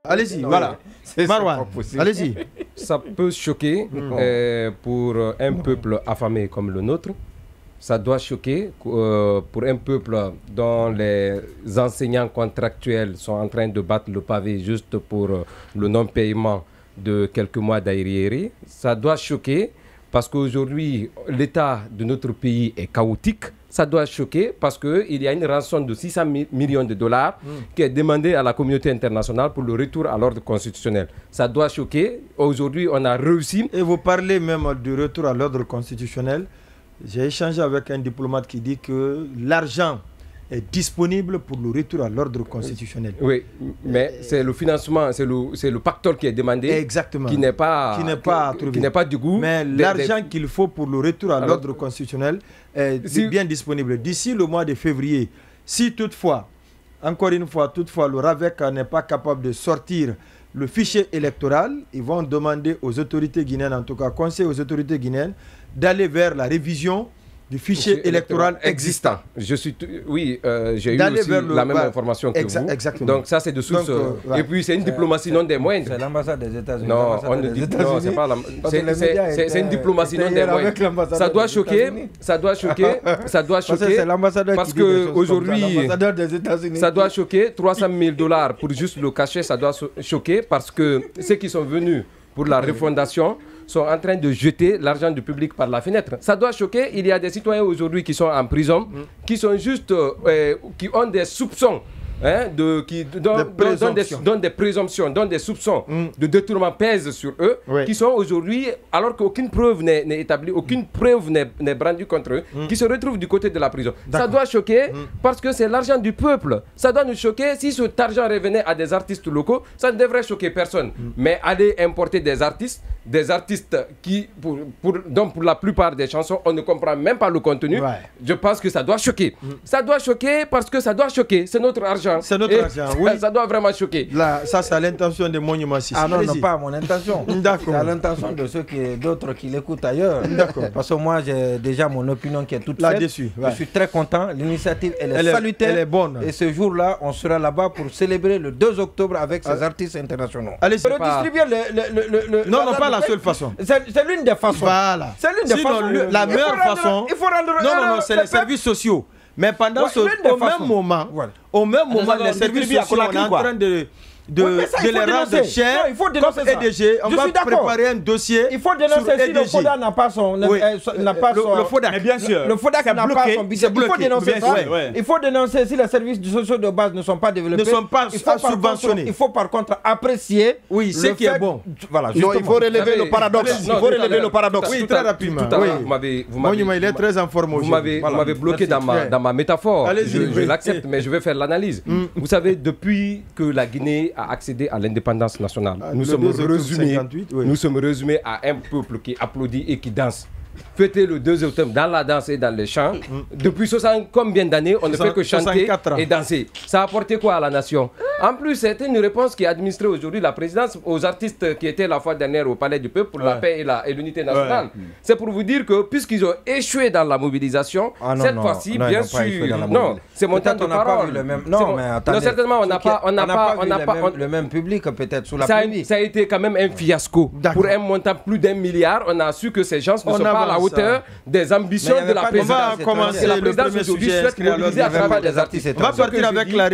Allez-y, voilà. Marwan, allez-y. Ça peut choquer pour un peuple affamé comme le nôtre. Ça doit choquer pour un peuple dont les enseignants contractuels sont en train de battre le pavé juste pour le non-paiement de quelques mois d'arriérés. Ça doit choquer parce qu'aujourd'hui, l'état de notre pays est chaotique. Ça doit choquer parce qu'il y a une rançon de 600 millions de dollars qui est demandée à la communauté internationale pour le retour à l'ordre constitutionnel. Ça doit choquer. Aujourd'hui, on a réussi. Et vous parlez même du retour à l'ordre constitutionnel. J'ai échangé avec un diplomate qui dit que l'argent est disponible pour le retour à l'ordre constitutionnel. Oui, mais c'est le financement, c'est le pactole qui est demandé. Exactement. Qui n'est pas du goût. Mais l'argent qu'il faut pour le retour à l'ordre constitutionnel est bien disponible. D'ici le mois de février, si toutefois, encore une fois, le RAVEC n'est pas capable de sortir le fichier électoral, ils vont demander aux autorités guinéennes, en tout cas conseiller aux autorités guinéennes, d'aller vers la révision du fichier électoral existant. Oui, j'ai eu aussi la même information que vous. Exactement. Donc ça, c'est de source. Et puis, c'est une diplomatie non des moindres. C'est l'ambassade des États-Unis. Non, c'est pas c'est une diplomatie non des moindres. Ça doit choquer. Ça doit choquer. Ça doit choquer. C'est l'ambassadeur parce qu'aujourd'hui, ça doit choquer. 300 000 $ pour juste le cachet, ça doit choquer parce que ceux qui sont venus pour la refondation sont en train de jeter l'argent du public par la fenêtre. Ça doit choquer. Il y a des citoyens aujourd'hui qui sont en prison, qui sont juste, qui ont des soupçons, qui donnent des présomptions, donnent des soupçons de détournement pèsent sur eux, qui sont aujourd'hui, alors qu'aucune preuve n'est établie, aucune preuve n'est brandie contre eux, qui se retrouvent du côté de la prison. Ça doit choquer parce que c'est l'argent du peuple. Ça doit nous choquer. Si cet argent revenait à des artistes locaux, ça ne devrait choquer personne. Mais aller importer des artistes qui, dont pour la plupart des chansons, on ne comprend même pas le contenu, je pense que ça doit choquer. Ça doit choquer parce que ça doit choquer. C'est notre argent. C'est notre argent, oui. Ça doit vraiment choquer. Là, ça, c'est l'intention des monuments. Ah non, non, pas mon intention. C'est à l'intention de d'autres qui l'écoutent ailleurs. Parce que moi, j'ai déjà mon opinion qui est toute faite. Là-dessus. Je suis très content. L'initiative, elle est salutaire. Elle est bonne. Et ce jour-là, on sera là-bas pour célébrer le 2 octobre avec ces artistes internationaux. Allez, c'est non, pas la seule façon. C'est l'une des façons. Voilà. C'est l'une des façons. La meilleure façon. Il faut rendre. Non, c'est les services sociaux. Mais pendant au même moment, les services sociaux sont en train de les rendre chers. Il faut dénoncer ça. EDG, on va préparer un dossier. Il faut dénoncer si le FODA n'a pas son. Le FODA. Mais bien sûr. Le FODA n'a pas son budget. Il faut dénoncer ça. Il faut dénoncer si les services sociaux de base ne sont pas développés. Ne sont pas subventionnés. Il faut par contre apprécier. Oui, ce qui est bon. Voilà. Il faut relever le paradoxe. Il faut relever le paradoxe. Oui, très rapidement. Il est très informé. Vous m'avez bloqué dans ma métaphore. Je l'accepte, mais je vais faire l'analyse. Vous savez, depuis que la Guinée a accédé à l'indépendance nationale, nous sommes résumés à un peuple qui applaudit et qui danse. Fêter le 2 octobre dans la danse et dans les chants. Depuis 60 combien d'années, on ne fait que chanter et danser. Ça a apporté quoi à la nation? En plus, c'était une réponse qui est administrée aujourd'hui la présidence aux artistes qui étaient la fois dernière au Palais du Peuple pour la paix et l'unité nationale. C'est pour vous dire que puisqu'ils ont échoué dans la mobilisation, cette fois-ci, bien sûr, non, c'est mon temps de parole. Non, mais attendez. Certainement, on n'a pas le même public peut-être sous la pluie. Ça a été quand même un fiasco. Pour un montant plus d'1 milliard, on a su que ces gens ne sont pas à la hauteur des ambitions de la présidence. On va commencer le premier sujet. mobiliser à travers des artistes. On va partir avec la